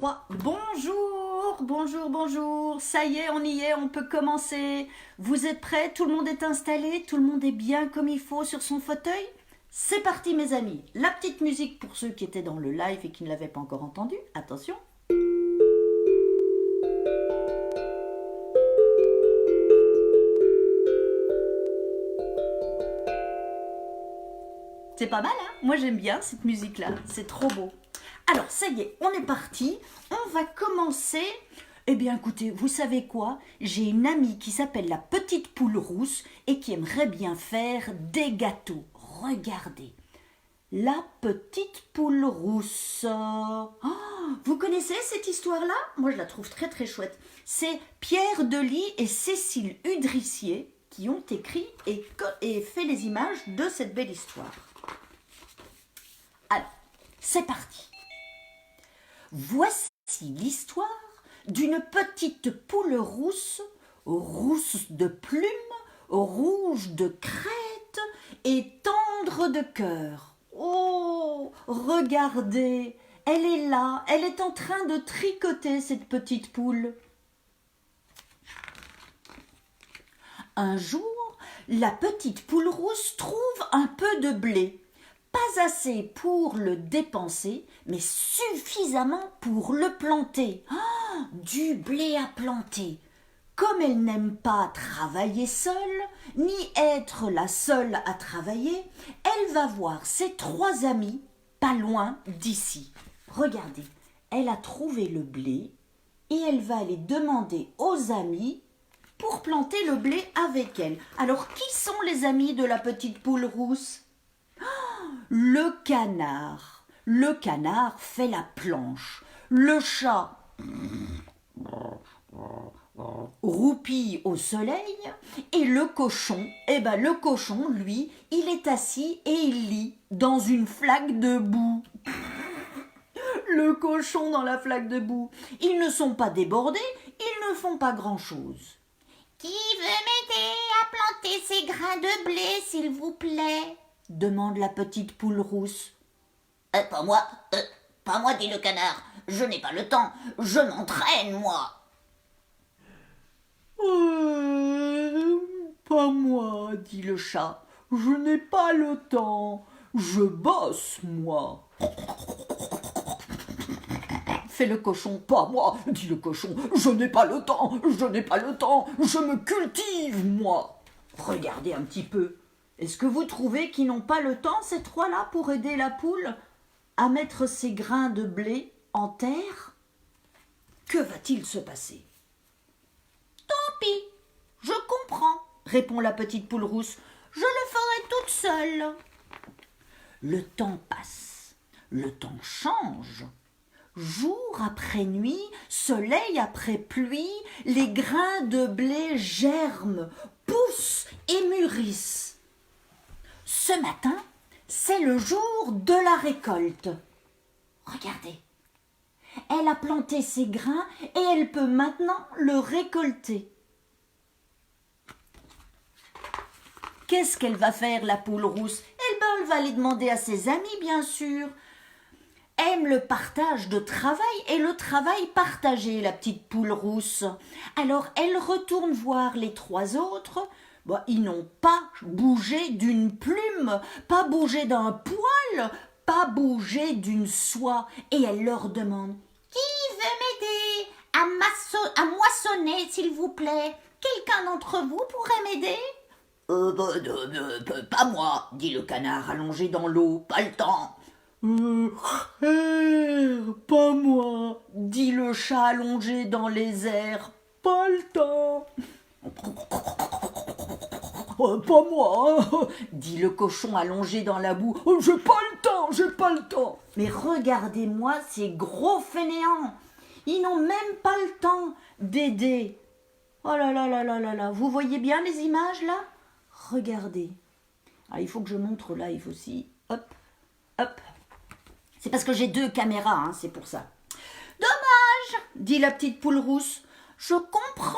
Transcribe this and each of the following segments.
3. Bonjour, bonjour, bonjour. Ça y est, on y est, on peut commencer. Vous êtes prêts? Tout le monde est installé? Tout le monde est bien comme il faut sur son fauteuil? C'est parti mes amis. La petite musique pour ceux qui étaient dans le live et qui ne l'avaient pas encore entendu. Attention. C'est pas mal, hein? Moi j'aime bien cette musique-là, c'est trop beau. Alors ça y est, on est parti, on va commencer. Eh bien écoutez, vous savez quoi? J'ai une amie qui s'appelle la petite poule rousse et qui aimerait bien faire des gâteaux. Regardez, la petite poule rousse. Oh, vous connaissez cette histoire-là? Moi je la trouve très très chouette. C'est Pierre Delis et Cécile Udrissier qui ont écrit et fait les images de cette belle histoire. Alors, c'est parti. Voici l'histoire d'une petite poule rousse, rousse de plumes, rouge de crête et tendre de cœur. Oh, regardez, elle est là, elle est en train de tricoter cette petite poule. Un jour, la petite poule rousse trouve un peu de blé. Pas assez pour le dépenser, mais suffisamment pour le planter. Ah, du blé à planter. Comme elle n'aime pas travailler seule, ni être la seule à travailler, elle va voir ses 3 amis, pas loin d'ici. Regardez, elle a trouvé le blé et elle va aller demander aux amis pour planter le blé avec elle. Alors, qui sont les amis de la petite poule rousse ? Le canard. Le canard fait la planche. Le chat roupille au soleil. Et le cochon, le cochon, lui, il est assis et il lit dans une flaque de boue. Le cochon dans la flaque de boue. Ils ne sont pas débordés, ils ne font pas grand-chose. Qui veut m'aider à planter ces grains de blé, s'il vous plaît? Demande la petite poule rousse. Pas moi, dit le canard. Je n'ai pas le temps, je m'entraîne, moi. Pas moi, dit le chat. Je n'ai pas le temps, je bosse, moi. Fait le cochon. Pas moi, dit le cochon. Je n'ai pas le temps, je n'ai pas le temps, je me cultive, moi. Regardez un petit peu. Est-ce que vous trouvez qu'ils n'ont pas le temps, ces 3-là, pour aider la poule à mettre ses grains de blé en terre? Que va-t-il se passer? Tant pis, je comprends, répond la petite poule rousse. Je le ferai toute seule. Le temps passe, le temps change. Jour après nuit, soleil après pluie, les grains de blé germent, poussent et mûrissent. Ce matin, c'est le jour de la récolte. Regardez, elle a planté ses grains et elle peut maintenant le récolter. Qu'est-ce qu'elle va faire, la poule rousse? Elle va aller demander à ses amis, bien sûr. Aime le partage de travail et le travail partagé, la petite poule rousse. Alors elle retourne voir les 3 autres. Ils n'ont pas bougé d'une plume, pas bougé d'un poil, pas bougé d'une soie. Et elle leur demande: Qui veut m'aider à moissonner, s'il vous plaît? Quelqu'un d'entre vous pourrait m'aider? Pas moi, dit le canard allongé dans l'eau, pas le temps. Pas moi, dit le chat allongé dans les airs, pas le temps. Pas moi, dit le cochon allongé dans la boue. J'ai pas le temps. Mais regardez-moi ces gros fainéants. Ils n'ont même pas le temps d'aider. Oh là là là là là là. Vous voyez bien les images là? Regardez. Ah, il faut que je montre live aussi. Hop, hop. C'est parce que j'ai 2 caméras, hein, c'est pour ça. Dommage, dit la petite poule rousse. Je comprends.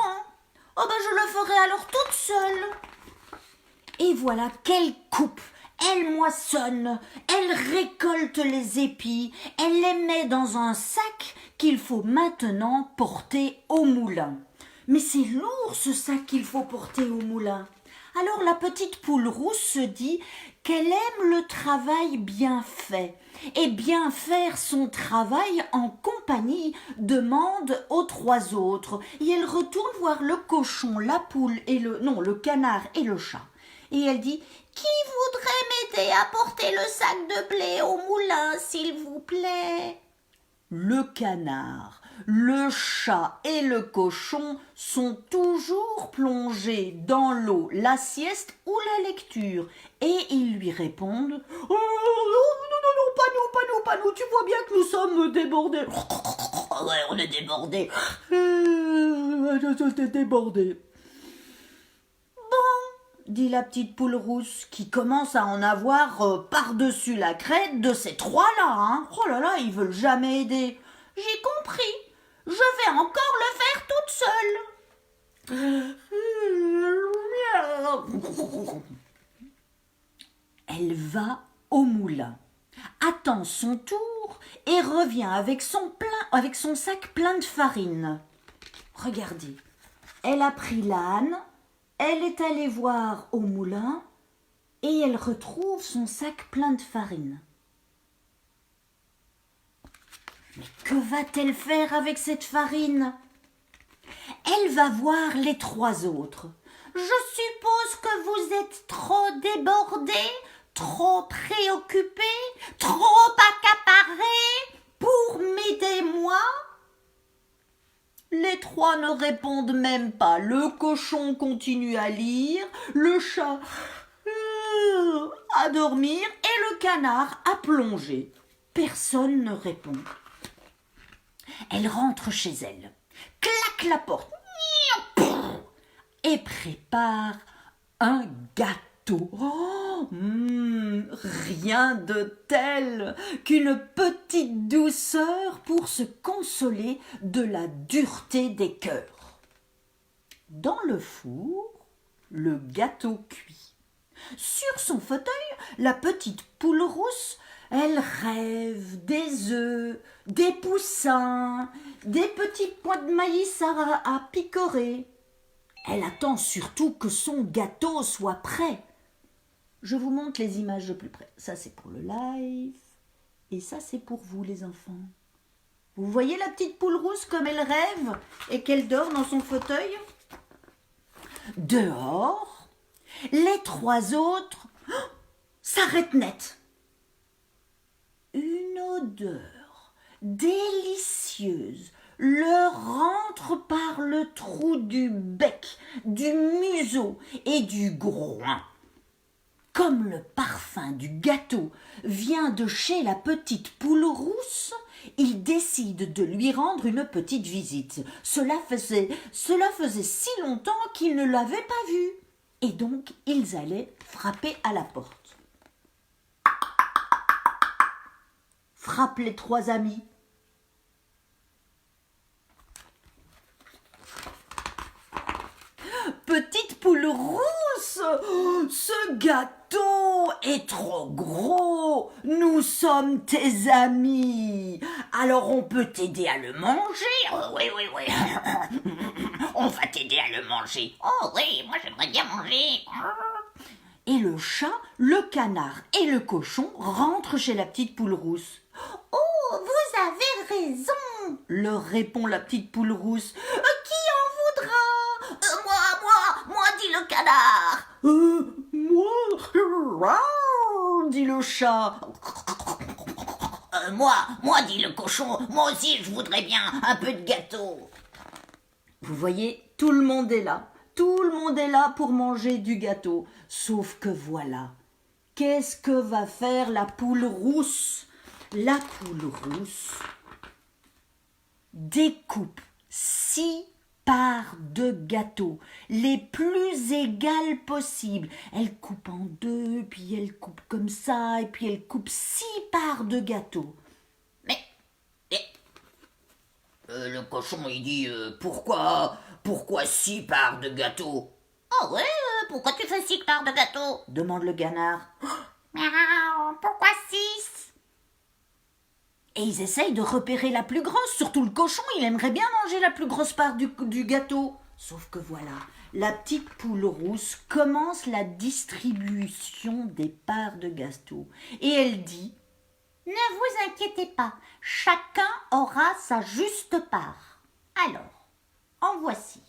Je le ferai alors toute seule. Et voilà qu'elle coupe, Elle moissonne, elle récolte les épis, elle les met dans un sac qu'il faut maintenant porter au moulin. Mais c'est lourd ce sac qu'il faut porter au moulin. Alors la petite poule rousse se dit qu'elle aime le travail bien fait. Et bien faire son travail en compagnie demande aux trois autres. Et elle retourne voir le cochon, la poule et le canard et le chat. Et elle dit: Qui voudrait m'aider à porter le sac de blé au moulin, s'il vous plaît? Le canard, le chat et le cochon sont toujours plongés dans l'eau, la sieste ou la lecture, et ils lui répondent: Oh, non, pas nous, tu vois bien que nous sommes débordés. Ouais, on est débordés. Débordés. Dit la petite poule rousse, qui commence à en avoir par-dessus la crête de ces trois-là. Hein. Oh là là, ils veulent jamais aider. J'ai compris. Je vais encore le faire toute seule. Elle va au moulin, attend son tour et revient avec son sac plein de farine. Regardez, elle a pris l'âne. Elle est allée voir au moulin et elle retrouve son sac plein de farine. Mais que va-t-elle faire avec cette farine? Elle va voir les trois autres. Je suppose que vous êtes trop débordés, trop préoccupés, trop accaparés pour m'aider moi? Les trois ne répondent même pas. Le cochon continue à lire, le chat à dormir et le canard à plonger. Personne ne répond. Elle rentre chez elle, claque la porte et prépare un gâteau. Oh, rien de tel qu'une petite douceur pour se consoler de la dureté des cœurs. Dans le four, le gâteau cuit. Sur son fauteuil, la petite poule rousse, elle rêve des œufs, des poussins, des petits pois de maïs à picorer. Elle attend surtout que son gâteau soit prêt. Je vous montre les images de plus près. Ça, c'est pour le live. Et ça, c'est pour vous, les enfants. Vous voyez la petite poule rousse comme elle rêve et qu'elle dort dans son fauteuil? Dehors, les trois autres s'arrêtent net. Une odeur délicieuse leur rentre par le trou du bec, du museau et du groin. Comme le parfum du gâteau vient de chez la petite poule rousse, ils décident de lui rendre une petite visite. Cela faisait si longtemps qu'ils ne l'avaient pas vue. Et donc, ils allaient frapper à la porte. Frappent les trois amis. Petite poule rousse, ce gâteau est trop gros. Nous sommes tes amis. Alors on peut t'aider à le manger. Oui. On va t'aider à le manger. Oh oui, moi j'aimerais bien manger. Et le chat, le canard et le cochon rentrent chez la petite poule rousse. Oh, vous avez raison, leur répond la petite poule rousse. Qui en voudra? Moi, dit le canard. Moi, dit le chat. Moi, dit le cochon. Moi aussi, je voudrais bien un peu de gâteau. Vous voyez, tout le monde est là. Tout le monde est là pour manger du gâteau. Sauf que voilà, qu'est-ce que va faire la poule rousse? La poule rousse découpe 6 parts de gâteau, les plus égales possibles. Elle coupe en 2, puis elle coupe comme ça, et puis elle coupe 6 parts de gâteau. Mais le cochon, il dit pourquoi 6 parts de gâteau? Oh ouais, pourquoi tu fais 6 parts de gâteau? Demande le canard. Mais Miaou, pourquoi 6? Et ils essayent de repérer la plus grosse, surtout le cochon, il aimerait bien manger la plus grosse part du gâteau. Sauf que voilà, la petite poule rousse commence la distribution des parts de gâteau. Et elle dit: Ne vous inquiétez pas, chacun aura sa juste part. Alors, en voici.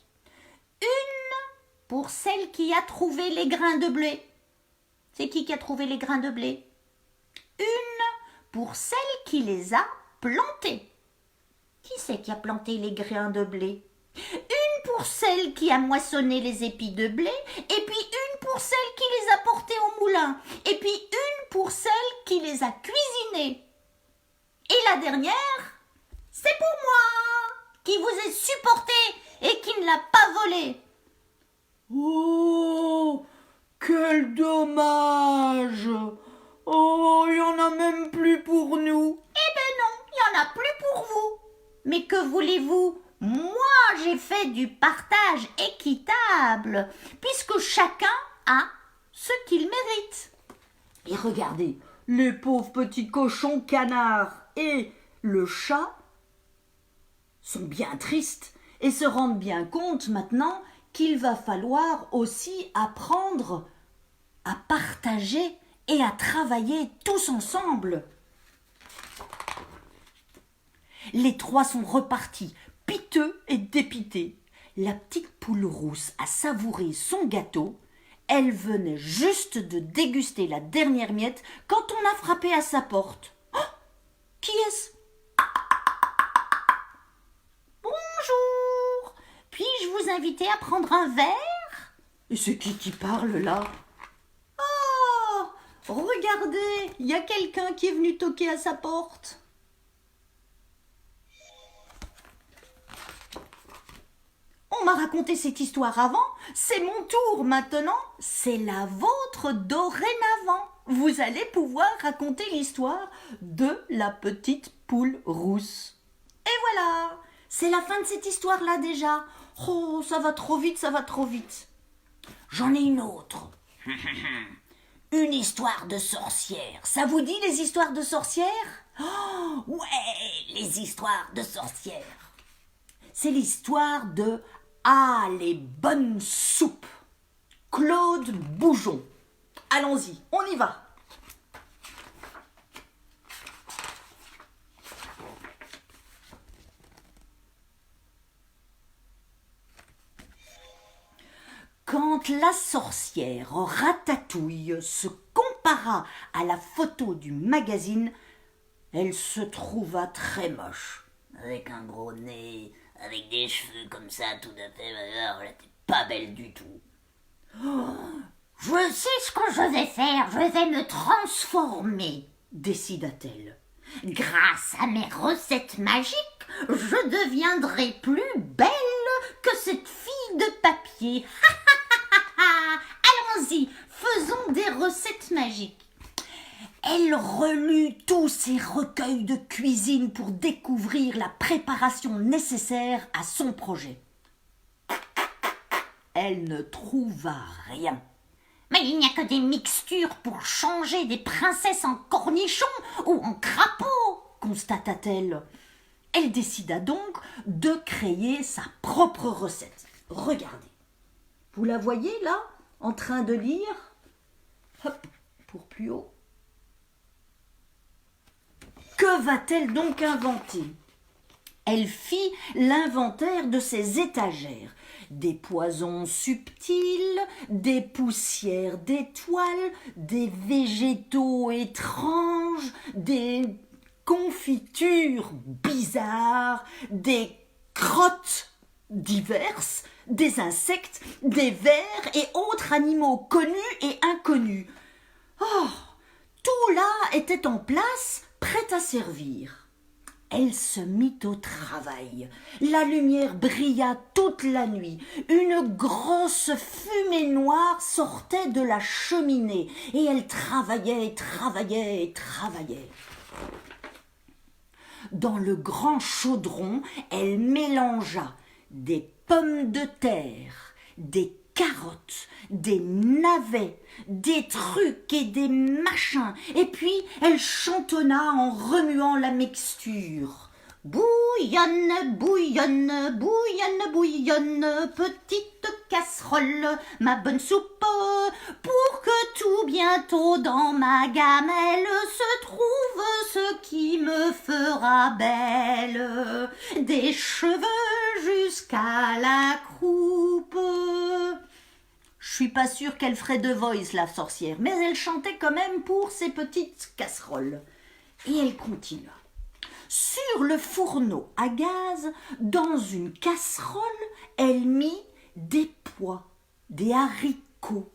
Une pour celle qui a trouvé les grains de blé. C'est qui a trouvé les grains de blé? Une pour celle qui les a plantés. Qui c'est qui a planté les grains de blé? Une pour celle qui a moissonné les épis de blé, et puis une pour celle qui les a portés au moulin, et puis une pour celle qui les a cuisinés. Et la dernière, c'est pour moi, qui vous ai supporté et qui ne l'a pas volé. Oh, quel dommage! Oh, il n'y en a même plus pour nous. Eh ben non, il n'y en a plus pour vous. Mais que voulez-vous? Moi, j'ai fait du partage équitable, puisque chacun a ce qu'il mérite. Et regardez, les pauvres petits cochons canards et le chat sont bien tristes et se rendent bien compte maintenant qu'il va falloir aussi apprendre à partager et à travailler tous ensemble. Les trois sont repartis, piteux et dépités. La petite poule rousse a savouré son gâteau. Elle venait juste de déguster la dernière miette quand on a frappé à sa porte. Oh, qui est-ce? Bonjour, puis-je vous inviter à prendre un verre? Et c'est qui parle là? Oh, regardez, il y a quelqu'un qui est venu toquer à sa porte. On m'a raconté cette histoire avant, c'est mon tour maintenant, c'est la vôtre dorénavant. Vous allez pouvoir raconter l'histoire de la petite poule rousse. Et voilà, c'est la fin de cette histoire-là déjà. Oh, ça va trop vite, ça va trop vite. J'en ai une autre. Une histoire de sorcière. Ça vous dit les histoires de sorcières? Oh, ouais, les histoires de sorcières. C'est l'histoire de Ah, les bonnes soupes. Claude Boujon. Allons-y, on y va. Quand la sorcière Ratatouille se compara à la photo du magazine, elle se trouva très moche. Avec un gros nez, avec des cheveux comme ça, tout à fait, alors elle était pas belle du tout. Oh, je sais ce que je vais faire, je vais me transformer, décida-t-elle. Grâce à mes recettes magiques, je deviendrai plus belle que cette fille de papier. Allons-y, faisons des recettes magiques. Elle relut tous ses recueils de cuisine pour découvrir la préparation nécessaire à son projet. Elle ne trouva rien. Mais il n'y a que des mixtures pour changer des princesses en cornichons ou en crapauds, constata-t-elle. Elle décida donc de créer sa propre recette. Regardez. Vous la voyez là, en train de lire? Hop, pour plus haut. Que va-t-elle donc inventer? Elle fit l'inventaire de ses étagères. Des poisons subtils, des poussières d'étoiles, des végétaux étranges, des confitures bizarres, des crottes diverses, des insectes, des vers et autres animaux connus et inconnus. Oh, tout là était en place, prêt à servir. Elle se mit au travail. La lumière brilla toute la nuit. Une grosse fumée noire sortait de la cheminée et elle travaillait, travaillait, travaillait. Dans le grand chaudron, elle mélangea des pommes de terre, des carottes, des navets, des trucs et des machins. Et puis elle chantonna en remuant la mixture. Bouillonne, bouillonne, bouillonne, bouillonne, petite casserole, ma bonne soupe, pour que tout bientôt dans ma gamelle se trouve ce qui me fera belle, des cheveux jusqu'à la croupe. Je suis pas sûre qu'elle ferait de voice, la sorcière, mais elle chantait quand même pour ses petites casseroles. Et elle continua. Sur le fourneau à gaz, dans une casserole, elle mit des pois, des haricots,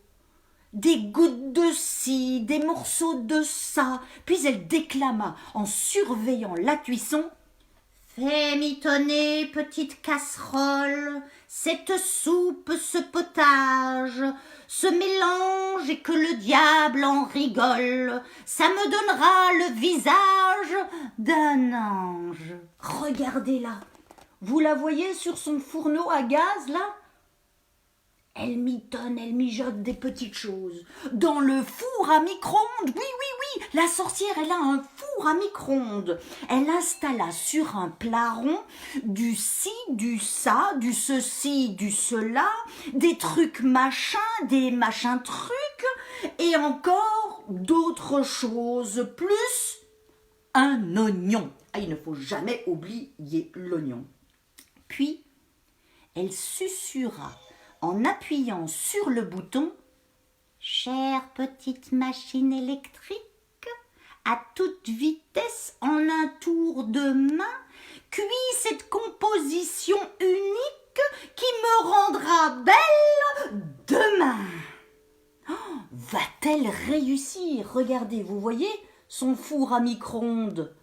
des gouttes de ci, des morceaux de ça, puis elle déclama en surveillant la cuisson. Fais mitonner, petite casserole, cette soupe, ce potage, ce mélange et que le diable en rigole, ça me donnera le visage d'un ange. Regardez-la, vous la voyez sur son fourneau à gaz, là? Elle mitonne, elle mijote des petites choses. Dans le four à micro-ondes, oui, la sorcière, elle a un four à micro-ondes. Elle installa sur un plat rond du ci, du ça, du ceci, du cela, des trucs machins, des machins trucs, et encore d'autres choses, plus un oignon. Ah, il ne faut jamais oublier l'oignon. Puis, elle susurra en appuyant sur le bouton « Chère petite machine électrique, à toute vitesse en un tour de main, cuis cette composition unique qui me rendra belle demain. » Va-t-elle réussir? Regardez, vous voyez son four à micro-ondes.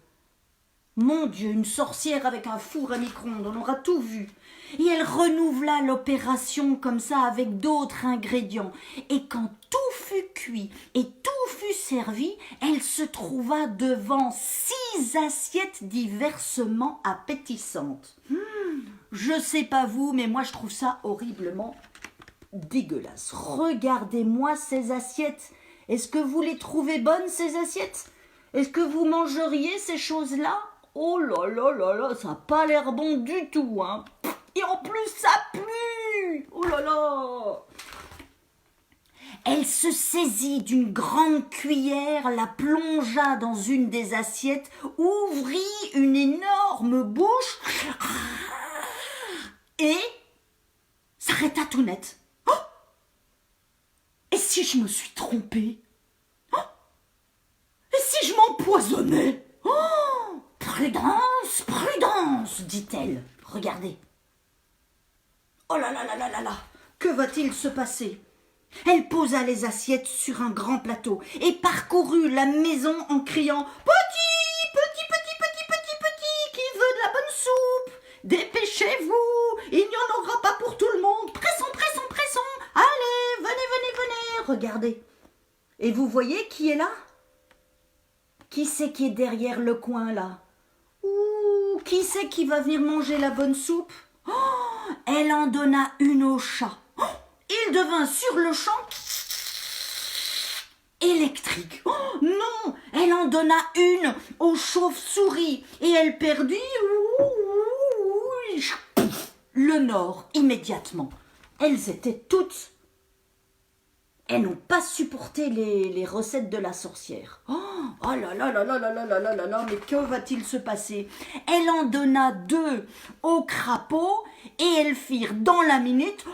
Mon Dieu, une sorcière avec un four à micro-ondes, on aura tout vu. Et elle renouvela l'opération comme ça avec d'autres ingrédients. Et quand tout fut cuit et tout fut servi, elle se trouva devant 6 assiettes diversement appétissantes. Je sais pas vous, mais moi je trouve ça horriblement dégueulasse. Regardez-moi ces assiettes. Est-ce que vous les trouvez bonnes, ces assiettes? Est-ce que vous mangeriez ces choses-là? Oh là là là là, ça n'a pas l'air bon du tout, hein. Et en plus, ça pue. Oh là là. Elle se saisit d'une grande cuillère, la plongea dans une des assiettes, ouvrit une énorme bouche et s'arrêta tout net. Oh, et si je me suis trompée? Oh, et si je m'empoisonnais? Oh, prudence, prudence, dit-elle. Regardez. Oh là là là là là là, que va-t-il se passer? Elle posa les assiettes sur un grand plateau et parcourut la maison en criant « Petit, petit, petit, petit, petit, petit, qui veut de la bonne soupe? Dépêchez-vous, il n'y en aura pas pour tout le monde. Pressons, pressons, pressons. Allez, venez, venez, venez. » Regardez. Et vous voyez qui est là? Qui c'est qui est derrière le coin là? Ouh, qui c'est qui va venir manger la bonne soupe? Oh, elle en donna une au chat. Oh, il devint sur le champ électrique. Oh, non, elle en donna une aux chauves-souris et elle perdit le nord immédiatement. Elles étaient toutes. Elles n'ont pas supporté les recettes de la sorcière. Oh là là là là là là là là là là, mais que va-t-il se passer? Elle en donna 2 au crapaud et elles firent dans la minute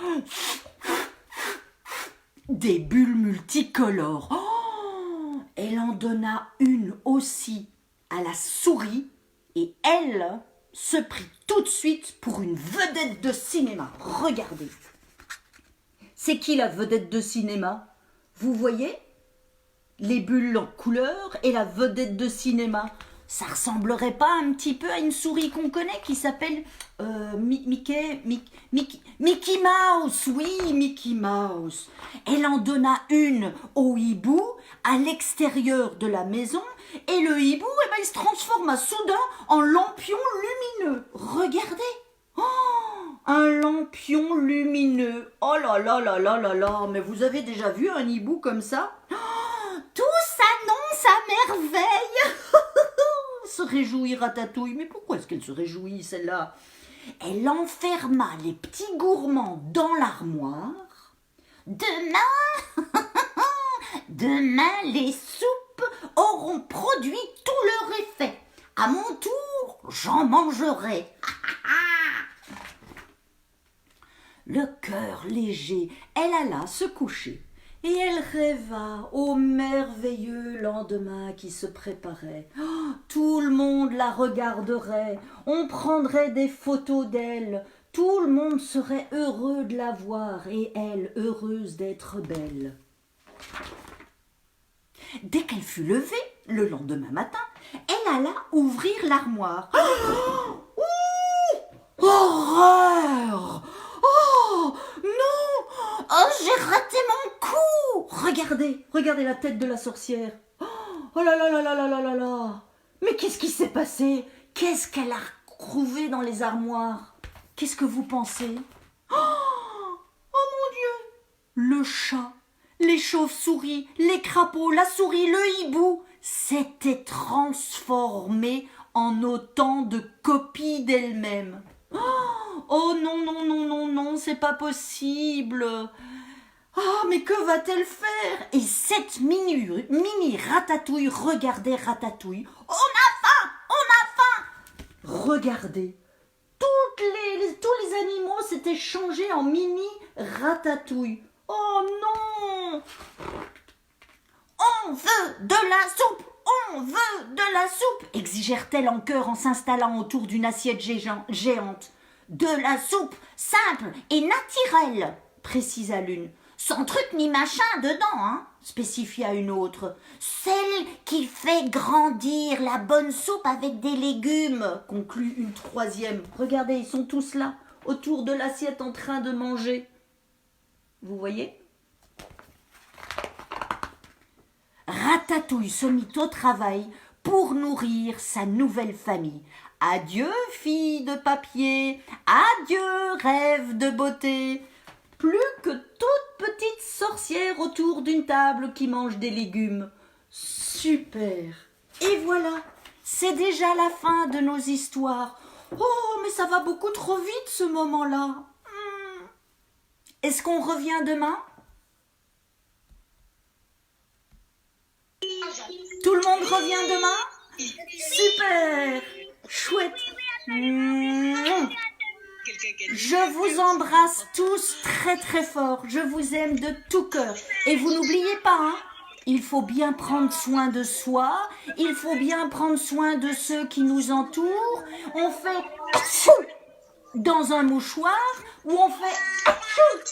des bulles multicolores. Oh, elle en donna une aussi à la souris et elle se prit tout de suite pour une vedette de cinéma. Regardez. C'est qui la vedette de cinéma? Vous voyez? Les bulles en couleur et la vedette de cinéma. Ça ressemblerait pas un petit peu à une souris qu'on connaît qui s'appelle Mickey Mouse? Oui, Mickey Mouse. Elle en donna une au hibou à l'extérieur de la maison et le hibou, il se transforma soudain en lampion lumineux. Regardez. Oh, un lampion lumineux. Oh là là là là là là, mais vous avez déjà vu un hibou comme ça? Tout s'annonce à merveille. Se réjouit Ratatouille. Mais pourquoi est-ce qu'elle se réjouit, celle-là? Elle enferma les petits gourmands dans l'armoire. Demain, demain, les soupes auront produit tout leur effet. À mon tour, j'en mangerai. Le cœur léger, elle alla se coucher. Et elle rêva au merveilleux lendemain qui se préparait. Oh, tout le monde la regarderait, on prendrait des photos d'elle, tout le monde serait heureux de la voir et elle heureuse d'être belle. Dès qu'elle fut levée, le lendemain matin, elle alla ouvrir l'armoire. Oh, horreur! Oh non! Oh, j'ai raté mon coup! Regardez la tête de la sorcière. Oh là là là là là là là là! Mais qu'est-ce qui s'est passé? Qu'est-ce qu'elle a trouvé dans les armoires? Qu'est-ce que vous pensez? Oh mon Dieu! Le chat, les chauves-souris, les crapauds, la souris, le hibou s'étaient transformés en autant de copies d'elles-mêmes. Oh non, non, non, non, non, c'est pas possible. Ah, mais que va-t-elle faire? Et cette mini Ratatouille regardait Ratatouille. On a faim! On a faim! Regardez, tous les animaux s'étaient changés en mini Ratatouille. Oh non! On veut de la soupe! On veut de la soupe! Exigèrent-elles en chœur en s'installant autour d'une assiette géante. De la soupe simple et naturelle, précisa l'une. Sans truc ni machin dedans, hein, spécifia une autre. Celle qui fait grandir la bonne soupe avec des légumes, conclut une troisième. Regardez, ils sont tous là, autour de l'assiette en train de manger. Vous voyez? Ratatouille se mit au travail pour nourrir sa nouvelle famille. Adieu, fille de papier, adieu, rêve de beauté. Plus que toute petite sorcière autour d'une table qui mange des légumes. Super! Et voilà, c'est déjà la fin de nos histoires. Oh, mais ça va beaucoup trop vite ce moment-là. Est-ce qu'on revient demain? Tout le monde revient demain? Super! Chouette! Je vous embrasse tous très très fort. Je vous aime de tout cœur. Et vous n'oubliez pas, hein, il faut bien prendre soin de soi. Il faut bien prendre soin de ceux qui nous entourent. On fait dans un mouchoir ou on fait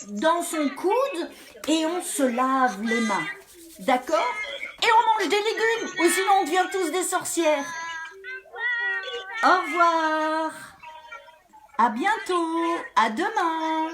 dans son coude et on se lave les mains. D'accord? Et on mange des légumes ou sinon on devient tous des sorcières. Au revoir. À bientôt. À demain.